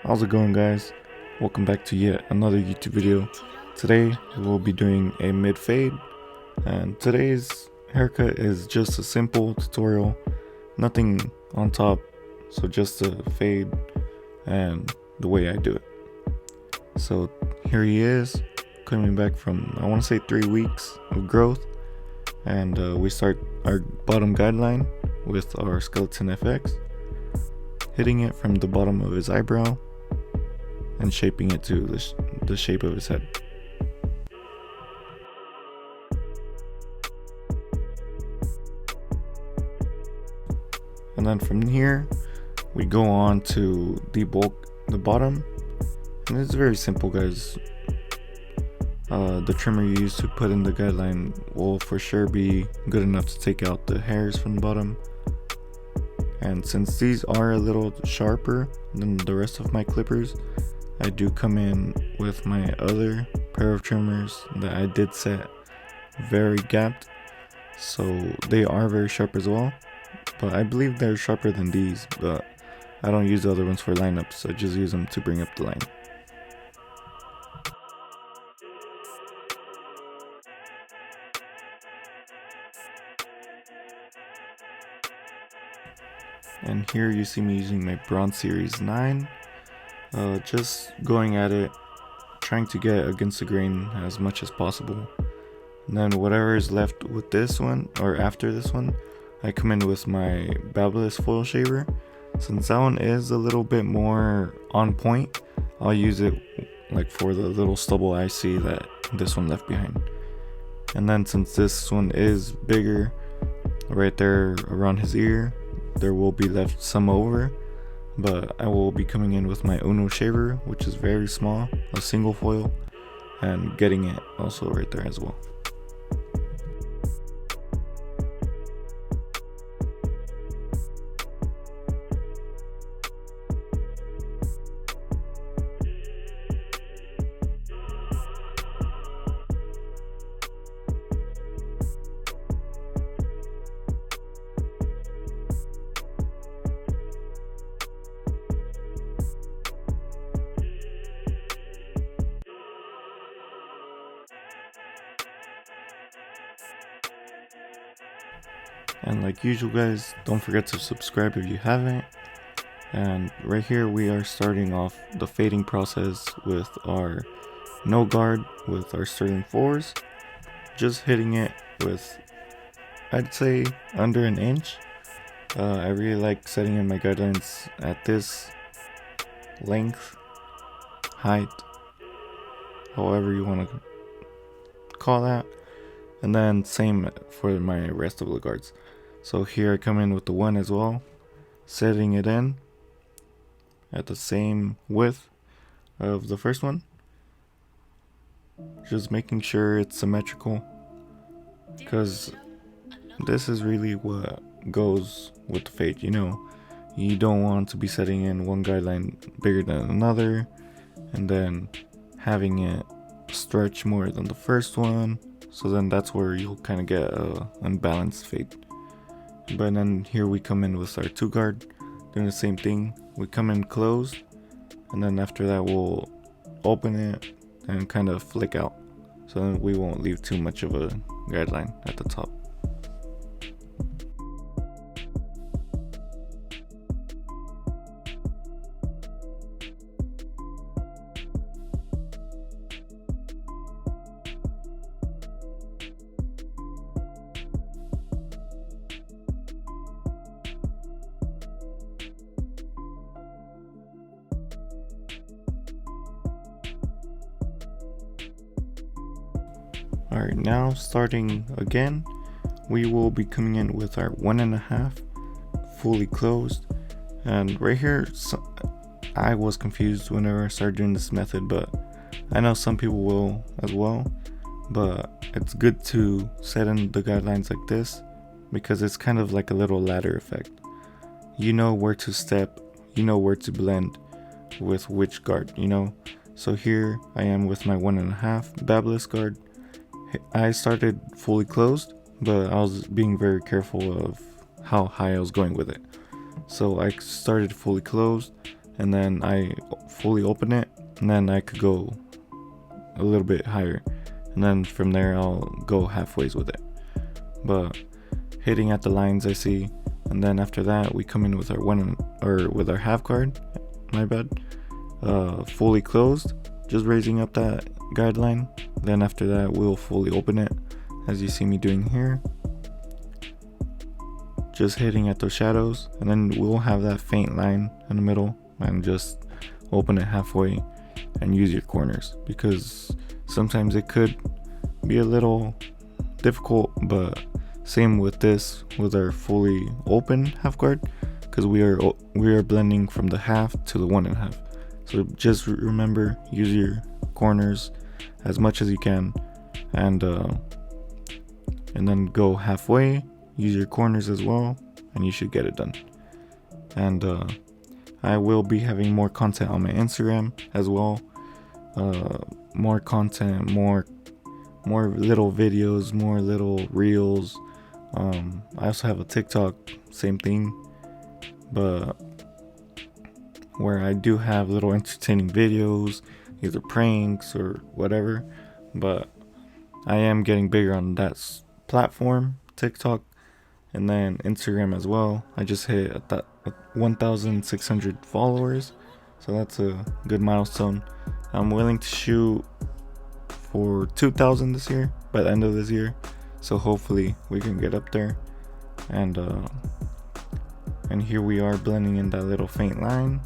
How's it going, guys? Welcome back to yet another YouTube video. Today we'll be doing a mid fade, and today's haircut is just a simple tutorial, nothing on top, so just a fade and the way I do it. So here he is, coming back from, I want to say 3 weeks of growth, and we start our bottom guideline with our skeleton FX, hitting it from the bottom of his eyebrow and shaping it to the shape of his head. And then from here we go on to debulk the bottom, and it's very simple, guys. The trimmer you use to put in the guideline will for sure be good enough to take out the hairs from the bottom. And since these are a little sharper than the rest of my clippers, I do come in with my other pair of trimmers that I did set very gapped, so they are very sharp as well, but I believe they're sharper than these, but I don't use the other ones for lineups, I just use them to bring up the line. And here you see me using my Bronze Series 9, just going at it, trying to get against the grain as much as possible. And then whatever is left with this one, or after this one, I come in with my Babyliss foil shaver. Since that one is a little bit more on point, I'll use it like for the little stubble I see that this one left behind. And then since this one is bigger, right there around his ear, there will be left some over, but I will be coming in with my Uno shaver, which is very small, a single foil, and getting it also right there as well. And like usual, guys, don't forget to subscribe if you haven't. And right here we are starting off the fading process with our no guard with our Sterling 4s, just hitting it with, I'd say, under an inch. I really like setting in my guidelines at this length, height, however you want to call that. And then same for my rest of the guards. So here I come in with the 1 as well, setting it in at the same width of the first one, just making sure it's symmetrical, because this is really what goes with the fade. You don't want to be setting in one guideline bigger than another and then having it stretch more than the first one, so then that's where you'll kind of get a unbalanced fade. But then here we come in with our 2 guard, doing the same thing. We come in closed, and then after that we'll open it and kind of flick out, so then we won't leave too much of a guideline at the top. Alright, now starting again, we will be coming in with our 1.5 fully closed. And right here, I was confused whenever I started doing this method, but I know some people will as well. But it's good to set in the guidelines like this, because it's kind of like a little ladder effect. You know where to step, you know where to blend with which guard, So here I am with my 1.5 Babyliss guard. I started fully closed, but I was being very careful of how high I was going with it. So I started fully closed, and then I fully open it, and then I could go a little bit higher, and then from there I'll go halfways with it. But hitting at the lines I see, and then after that we come in with our half guard, my bad, fully closed, just raising up that guideline. Then after that we'll fully open it, as you see me doing here, just hitting at those shadows, and then we'll have that faint line in the middle and just open it halfway and use your corners, because sometimes it could be a little difficult. But same with this, with our fully open half guard, because we are blending from the half to the 1.5. So just remember, use your corners as much as you can, and then go halfway, use your corners as well, and you should get it done. And I will be having more content on my Instagram as well. More content, more little videos, more little reels. I also have a TikTok, same thing, but where I do have little entertaining videos, either pranks or whatever. But I am getting bigger on that platform, TikTok, and then Instagram as well. I just hit at that 1,600 followers, so that's a good milestone. I'm willing to shoot for 2,000 this year, by the end of this year, so hopefully we can get up there. And here we are blending in that little faint line.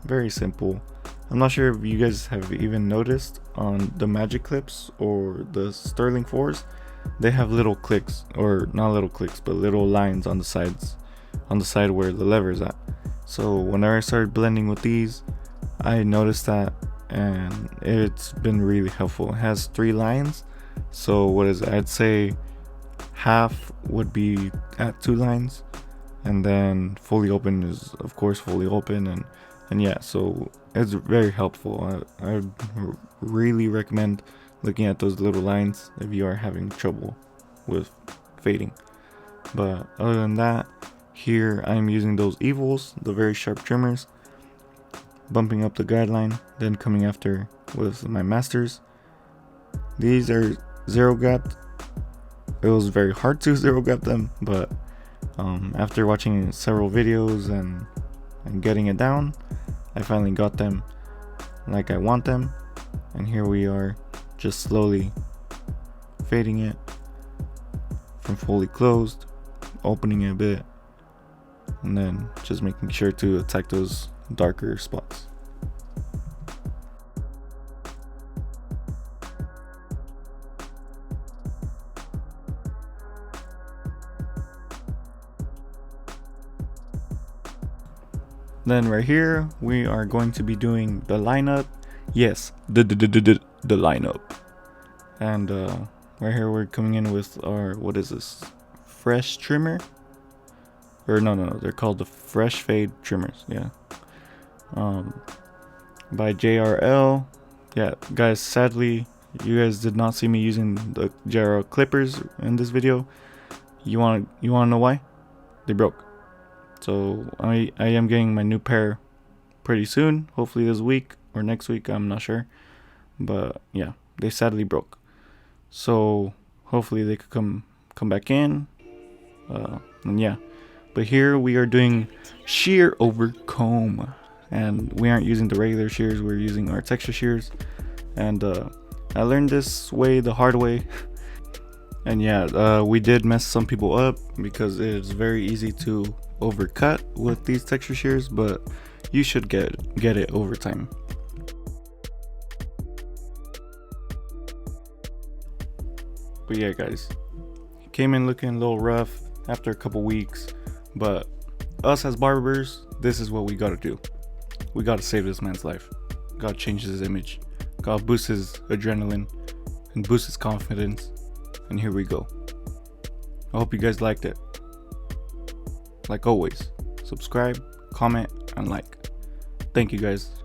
Very simple. I'm not sure if you guys have even noticed on the magic clips or the sterling 4s, they have little clicks, or not little clicks, but little lines on the sides, on the side where the lever is at. So whenever I started blending with these, I noticed that, and it's been really helpful. It has 3 lines, so what is it? I'd say half would be at 2 lines, and then fully open is of course fully open, and yeah, so it's very helpful. I would really recommend looking at those little lines if you are having trouble with fading. But other than that, here I'm using those evils, the very sharp trimmers, bumping up the guideline, then coming after with my masters. These are zero gapped. It was very hard to zero gap them, but after watching several videos and getting it down, I finally got them like I want them. And here we are, just slowly fading it from fully closed, opening it a bit, and then just making sure to attack those darker spots. Then right here we are going to be doing the lineup. Yes, the lineup. And right here we're coming in with our, what is this, fresh trimmer, or no, they're called the fresh fade trimmers. Yeah, by JRL. Yeah, guys, sadly you guys did not see me using the JRL clippers in this video. You want to know why? They broke. So I am getting my new pair pretty soon, hopefully this week or next week, I'm not sure. But yeah, they sadly broke. So hopefully they could come back in. And yeah, but here we are doing shear over comb, and we aren't using the regular shears, we're using our texture shears. And I learned this way the hard way. And yeah, we did mess some people up because it's very easy to overcut with these texture shears, but you should get it over time. But yeah, guys, it came in looking a little rough after a couple weeks, but us as barbers, this is what we gotta do. We gotta save this man's life, gotta change his image, gotta boost his adrenaline and boost his confidence. And here we go. I hope you guys liked it. Like always, subscribe, comment, and like. Thank you guys.